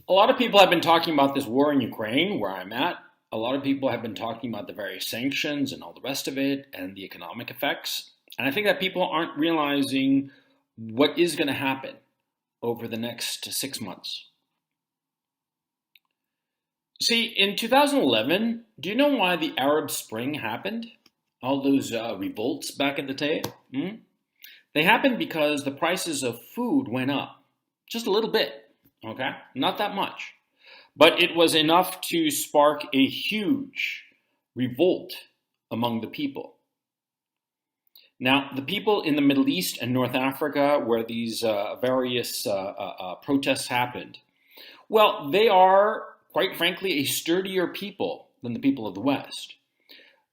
A lot of people have been talking about this war in Ukraine, where I'm at. A lot of people have been talking about the various sanctions and all the rest of it and the economic effects. And I think that people aren't realizing what is going to happen over the next 6 months. See, in 2011, do you know why the Arab Spring happened? All those revolts back in the day? They happened because the prices of food went up just a little bit, okay? Not that much. But it was enough to spark a huge revolt among the people. Now, the people in the Middle East and North Africa, where these various protests happened, well, they are, quite frankly, a sturdier people than the people of the West.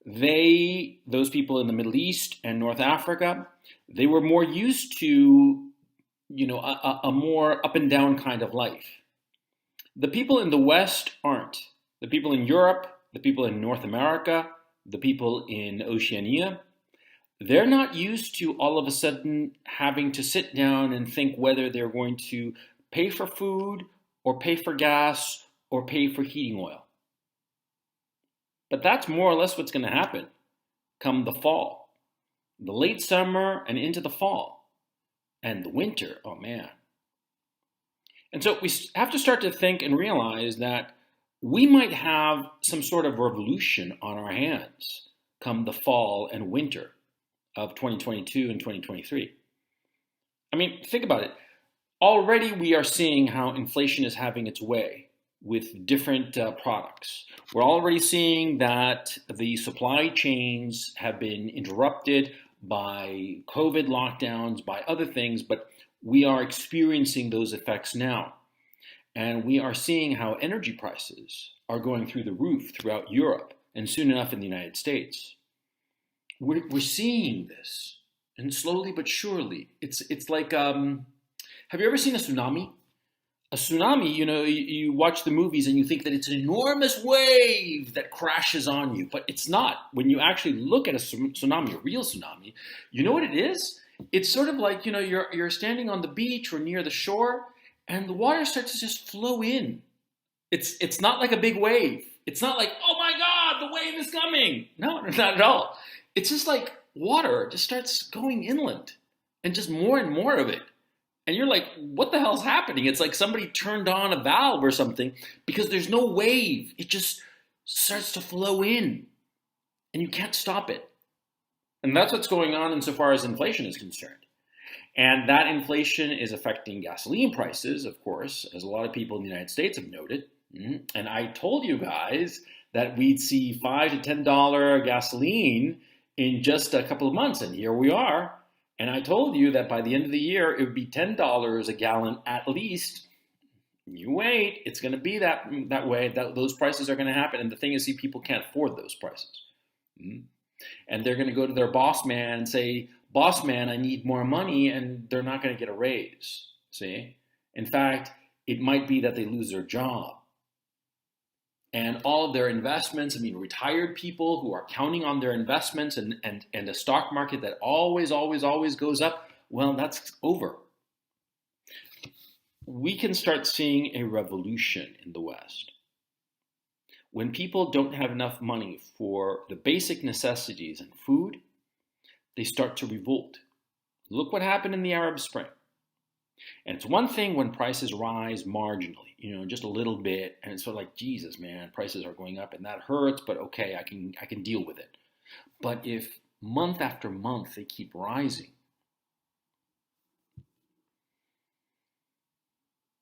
Those people in the Middle East and North Africa, they were more used to, a more up and down kind of life. The people in the West aren't. The people in Europe, the people in North America, the people in Oceania, they're not used to all of a sudden having to sit down and think whether they're going to pay for food or pay for gas or pay for heating oil. But that's more or less what's going to happen come the fall, the late summer and into the fall, and the winter. Oh man. And so we have to start to think and realize that we might have some sort of revolution on our hands come the fall and winter of 2022 and 2023. I mean, think about it. Already we are seeing how inflation is having its way with different products. We're already seeing that the supply chains have been interrupted by COVID lockdowns, by other things, but we are experiencing those effects now. And we are seeing how energy prices are going through the roof throughout Europe and soon enough in the United States. We're seeing this, and slowly but surely. It's like, have you ever seen a tsunami? A tsunami, you watch the movies and you think that it's an enormous wave that crashes on you, but it's not. When you actually look at a tsunami, a real tsunami, you know what it is? It's sort of like, you're standing on the beach or near the shore, and the water starts to just flow in. It's not like a big wave. It's not like, oh my God, the wave is coming. No, not at all. It's just like water just starts going inland and just more and more of it. And you're like, what the hell's happening? It's like somebody turned on a valve or something because there's no wave. It just starts to flow in and you can't stop it. And that's what's going on insofar as inflation is concerned. And that inflation is affecting gasoline prices, of course, as a lot of people in the United States have noted. And I told you guys that we'd see $5 to $10 gasoline in just a couple of months, and here we are. And I told you that by the end of the year, it would be $10 a gallon at least. You wait, it's going to be that way. Those prices are going to happen. And the thing is, see, people can't afford those prices. And they're going to go to their boss man and say, boss man, I need more money, and they're not going to get a raise. See? In fact, it might be that they lose their job. And all of their investments, retired people who are counting on their investments and a stock market that always goes up, well, that's over. We can start seeing a revolution in the West. When people don't have enough money for the basic necessities and food, they start to revolt. Look what happened in the Arab Spring. And it's one thing when prices rise marginally, just a little bit, and it's sort of like, Jesus, man, prices are going up and that hurts, but okay, I can deal with it. But if month after month they keep rising,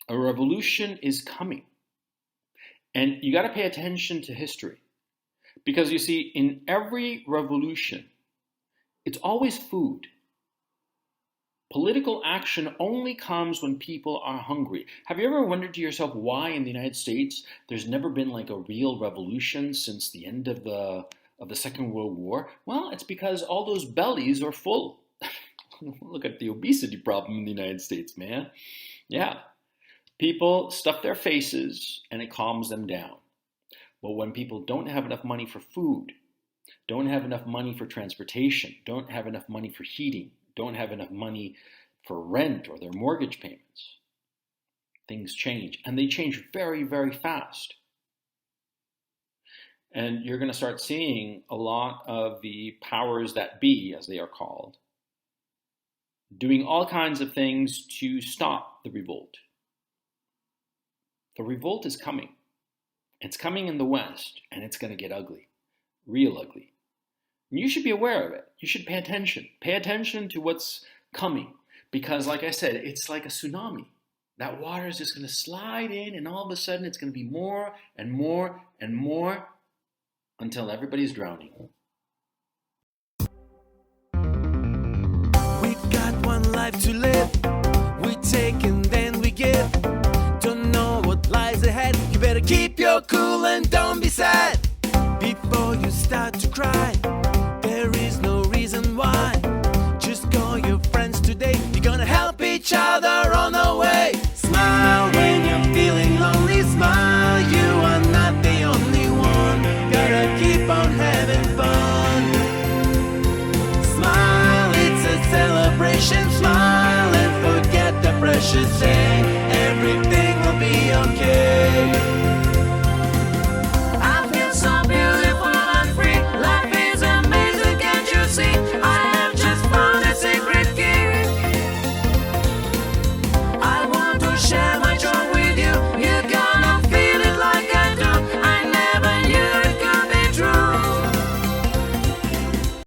a revolution is coming. And you got to pay attention to history. Because you see, in every revolution, it's always food. Political action only comes when people are hungry. Have you ever wondered to yourself why in the United States there's never been like a real revolution since the end of the Second World War? Well, it's because all those bellies are full. Look at the obesity problem in the United States, man. Yeah. People stuff their faces and it calms them down. But when people don't have enough money for food, don't have enough money for transportation, don't have enough money for heating, don't have enough money for rent or their mortgage payments, things change, and they change very, very fast. And you're going to start seeing a lot of the powers that be, as they are called, doing all kinds of things to stop the revolt. The revolt is coming. It's coming in the West, and it's going to get ugly, real ugly. And you should be aware of it. You should pay attention. Pay attention to what's coming, because like I said, it's like a tsunami. That water is just going to slide in, and all of a sudden it's going to be more and more and more until everybody's drowning. We've got one life to live. We take and then we give. Don't know what lies ahead. You better keep your cool and don't be sad. Before you start to cry, there is no reason why. Just call your friends today. You're gonna help each other on our way. Smile when you're feeling lonely. Smile, you are not the only one. Gotta keep on having fun. Smile, it's a celebration. Smile and forget the precious day.